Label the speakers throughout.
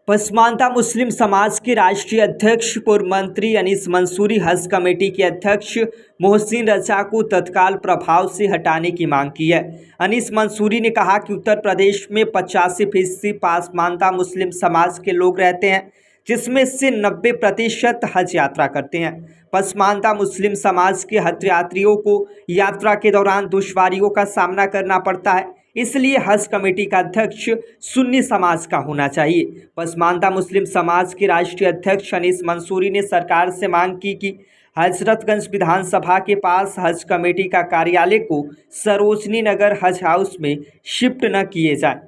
Speaker 1: पसमानदा मुस्लिम समाज के राष्ट्रीय अध्यक्ष पूर्व मंत्री अनीस मंसूरी हज कमेटी के अध्यक्ष मोहसिन रजा को तत्काल प्रभाव से हटाने की मांग की है। अनीस मंसूरी ने कहा कि उत्तर प्रदेश में 85% पसमानदा मुस्लिम समाज के लोग रहते हैं, जिसमें से 90% हज यात्रा करते हैं। पसमानदा मुस्लिम समाज के हज यात्रियों को यात्रा के दौरान दुश्वारियों का सामना करना पड़ता है, इसलिए हज कमेटी का अध्यक्ष सुन्नी समाज का होना चाहिए। पसमानदा मुस्लिम समाज के राष्ट्रीय अध्यक्ष अनीस मंसूरी ने सरकार से मांग की कि हजरतगंज विधानसभा के पास हज कमेटी का कार्यालय को सरोजनी नगर हज हाउस में शिफ्ट न किए जाए।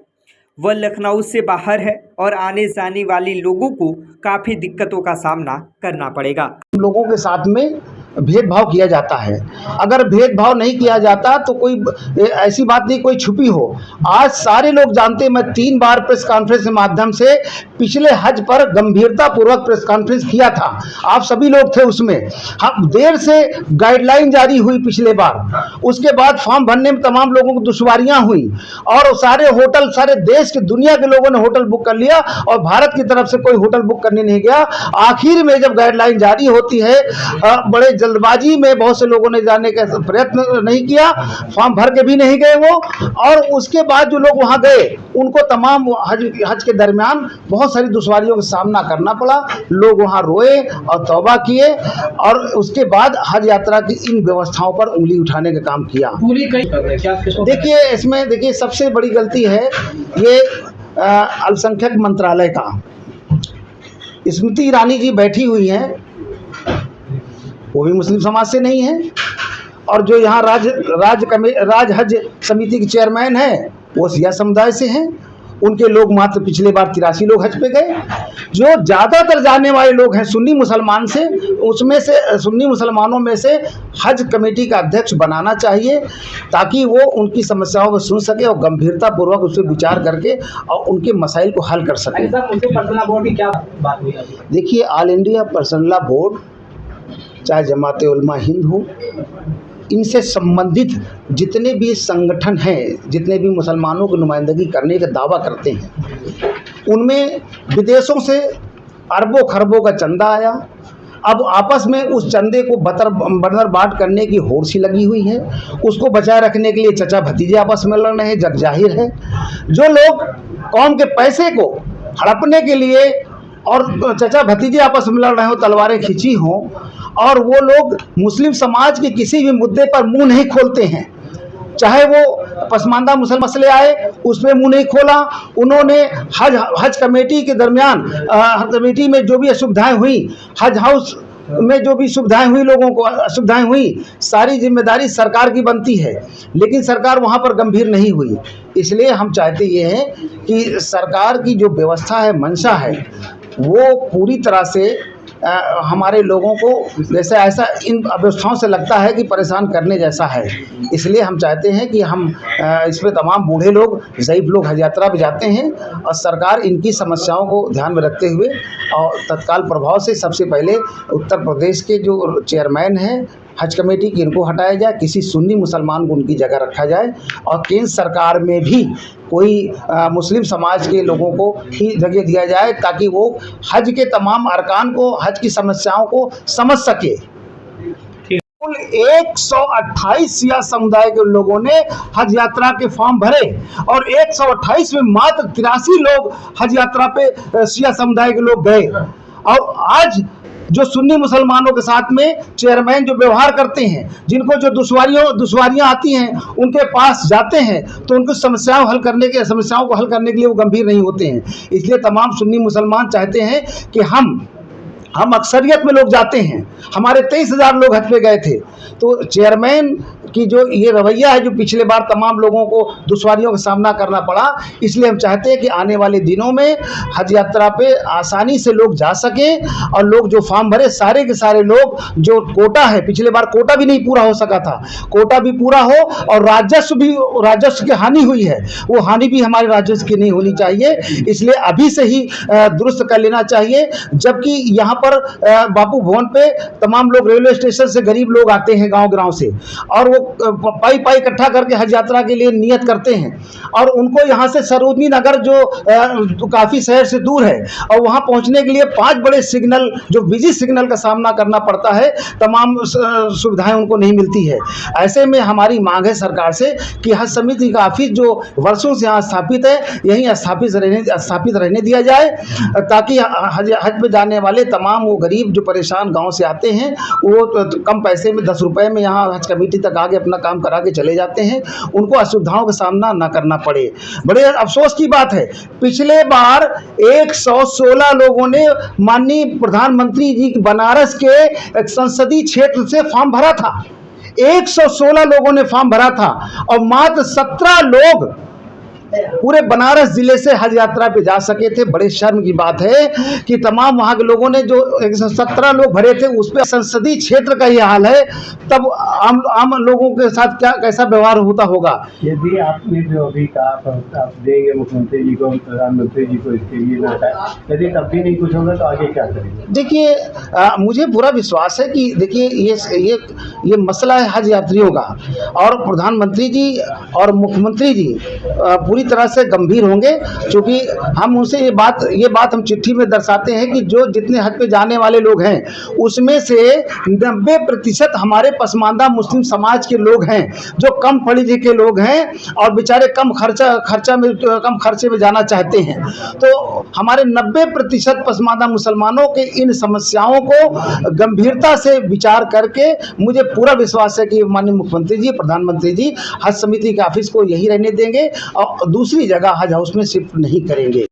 Speaker 1: वह लखनऊ से बाहर है और आने जाने वाले लोगों को काफ़ी दिक्कतों का सामना करना पड़ेगा।
Speaker 2: लोगों के साथ में भेदभाव किया जाता है। अगर भेदभाव नहीं किया जाता तो कोई ऐसी बात नहीं कोई छुपी हो। आज सारे लोग जानते हैं, मैं 3 बार प्रेस कॉन्फ्रेंस के माध्यम से पिछले हज पर गंभीरता पूर्वक प्रेस कॉन्फ्रेंस किया था। आप सभी लोग थे उसमें। हम देर से गाइडलाइन जारी हुई पिछले बार, उसके बाद फॉर्म भरने में तमाम लोगों को दुश्वारियां हुई और सारे होटल, सारे देश की दुनिया के लोगों ने होटल बुक कर लिया और भारत की तरफ से कोई होटल बुक करने नहीं गया। आखिर में जब गाइडलाइन जारी होती है, बड़े जल्दबाजी में बहुत से लोगों ने जाने का प्रयत्न नहीं किया, फॉर्म भर के भी नहीं गए वो, और उसके बाद जो लोग वहां गए उनको तमाम हज के दरमियान बहुत सारी दुश्वारियों का सामना करना पड़ा। लोग वहां रोए और तौबा किए और उसके बाद हज यात्रा की इन व्यवस्थाओं पर उंगली उठाने का काम किया। देखिए इसमें देखिए सबसे बड़ी गलती है ये अल्पसंख्यक मंत्रालय का। स्मृति ईरानी जी बैठी हुई हैं, वो भी मुस्लिम समाज से नहीं है, और जो यहाँ राज हज समिति के चेयरमैन है वो सिया समुदाय से हैं। उनके लोग मात्र पिछले बार 83 लोग हज पे गए। जो ज़्यादातर जाने वाले लोग हैं सुन्नी मुसलमान से, उसमें से सुन्नी मुसलमानों में से हज कमेटी का अध्यक्ष बनाना चाहिए ताकि वो उनकी समस्याओं को सुन सके और गंभीरता पूर्वक उस पर विचार करके और उनके मसाइल को हल कर सके। देखिए all India personal law board, चाहे जमाते उलमा हिंद हो, इनसे संबंधित जितने भी संगठन हैं, जितने भी मुसलमानों की नुमाइंदगी करने का दावा करते हैं, उनमें विदेशों से अरबों खरबों का चंदा आया। अब आपस में उस चंदे को बदर बाट करने की होड़ सी लगी हुई है। उसको बचाए रखने के लिए चचा भतीजे आपस में लड़ रहे हैं, जग जाहिर है। जो लोग कौम के पैसे को हड़पने के लिए और चचा भतीजे आपस में लड़ रहे हो, तलवारें खिंची हों, और वो लोग मुस्लिम समाज के किसी भी मुद्दे पर मुंह नहीं खोलते हैं, चाहे वो पसमानदा मुसलमान मसले आए उसमें मुंह नहीं खोला उन्होंने। हज कमेटी के दरमियान हज कमेटी में जो भी असुविधाएं हुई, हज हाउस में जो भी सुविधाएं हुई, लोगों को असुविधाएं हुई, सारी जिम्मेदारी सरकार की बनती है, लेकिन सरकार वहां पर गंभीर नहीं हुई। इसलिए हम चाहते ये हैं कि सरकार की जो व्यवस्था है, मंशा है, वो पूरी तरह से हमारे लोगों को जैसे ऐसा इन व्यवस्थाओं से लगता है कि परेशान करने जैसा है। इसलिए हम चाहते हैं कि हम इसमें तमाम बूढ़े लोग, ज़ईफ़ लोग हज यात्रा पर जाते हैं और सरकार इनकी समस्याओं को ध्यान में रखते हुए और तत्काल प्रभाव से सबसे पहले उत्तर प्रदेश के जो चेयरमैन हैं हज कमेटी की, इनको हटाया जाए, किसी सुन्नी मुसलमान को उनकी जगह रखा जाए और केंद्र सरकार में भी कोई मुस्लिम समाज के लोगों को ही जगह दिया जाए ताकि वो हज के तमाम अरकान को, हज की समस्याओं को समझ सके। कुल 128 सिया समुदाय के लोगों ने हज यात्रा के फॉर्म भरे और 128 में मात्र 83 लोग हज यात्रा पे सिया समुदाय के लोग गए। और आज जो सुन्नी मुसलमानों के साथ में चेयरमैन जो व्यवहार करते हैं, जिनको जो दुश्वारियां आती हैं उनके पास जाते हैं तो उनको समस्याओं को हल करने के लिए वो गंभीर नहीं होते हैं। इसलिए तमाम सुन्नी मुसलमान चाहते हैं कि हम अक्सरियत में लोग जाते हैं। हमारे 23,000 लोग हज पे गए थे, तो चेयरमैन की जो ये रवैया है, जो पिछले बार तमाम लोगों को दुश्वारियों का सामना करना पड़ा, इसलिए हम चाहते हैं कि आने वाले दिनों में हज यात्रा पे आसानी से लोग जा सकें और लोग जो फॉर्म भरे, सारे के सारे लोग, जो कोटा है, पिछले बार कोटा भी नहीं पूरा हो सका था, कोटा भी पूरा हो और राजस्व की हानि हुई है, वो हानि भी हमारे राजस्व की नहीं होनी चाहिए। इसलिए अभी से ही दुरुस्त कर लेना चाहिए, जबकि यहाँ पर बापू भवन पे तमाम लोग रेलवे स्टेशन से गरीब लोग आते हैं गांव से, और वो पाई इकट्ठा करके हज यात्रा के लिए नियत करते हैं, और उनको यहाँ से सरोजनी नगर जो काफ़ी शहर से दूर है, और वहाँ पहुँचने के लिए 5 बड़े सिग्नल, जो बिजी सिग्नल का सामना करना पड़ता है, तमाम सुविधाएं उनको नहीं मिलती है। ऐसे में हमारी मांग है सरकार से कि हज समिति का ऑफिस जो वर्षों से यहाँ स्थापित है, यहीं स्थापित रहने दिया जाए, ताकि हज पे जाने वाले तमाम वो गरीब जो परेशान गांव से आते हैं, वो तो कम पैसे में 10 रुपए में यहाँ हज कमेटी तक आके अपना काम करा के चले जाते हैं, उनको असुविधाओं का सामना ना करना पड़े। बड़े अफसोस की बात है, पिछले बार 116 लोगों ने माननीय प्रधानमंत्री जी बनारस के संसदीय क्षेत्र से फॉर्म भरा था। 116 लोगों ने फॉर्म भरा था और मात्र 17 लोग पूरे बनारस जिले से हज यात्रा पे जा सके थे। बड़े शर्म की बात है कि तमाम वहाँ के लोगों ने जो 117 लोग भरे थे, उस पर संसदीय क्षेत्र का ये हाल है, तब आम लोगों के साथ कैसा व्यवहार होता होगा।
Speaker 3: यदि आपने जो अभी कहा आप देंगे मुख्यमंत्री जी को, प्रधानमंत्री जी को इसके लिए ना, यदि तब भी नहीं कुछ होगा तो आगे क्या करेंगे?
Speaker 2: देखिए, मुझे पूरा विश्वास है कि देखिए ये मसला है हज यात्रियों का, और प्रधानमंत्री जी और मुख्यमंत्री जी पूरी तरह से गंभीर होंगे, क्योंकि हम उनसे ये बात हम चिट्ठी में दर्शाते हैं कि जो जितने हज पे जाने वाले लोग हैं, उसमें से 90% हमारे पसमानदा मुस्लिम समाज के लोग हैं, जो कम पढ़े लिखे लोग हैं और बेचारे कम खर्चे में जाना चाहते हैं। तो हमारे 90% पसमानदा मुसलमानों के इन समस्याओं को गंभीरता से विचार करके मुझे पूरा विश्वास है कि माननीय मुख्यमंत्री जी, प्रधानमंत्री जी हज समिति के ऑफिस को यही रहने देंगे और दूसरी जगह हज हाउस में शिफ्ट नहीं करेंगे।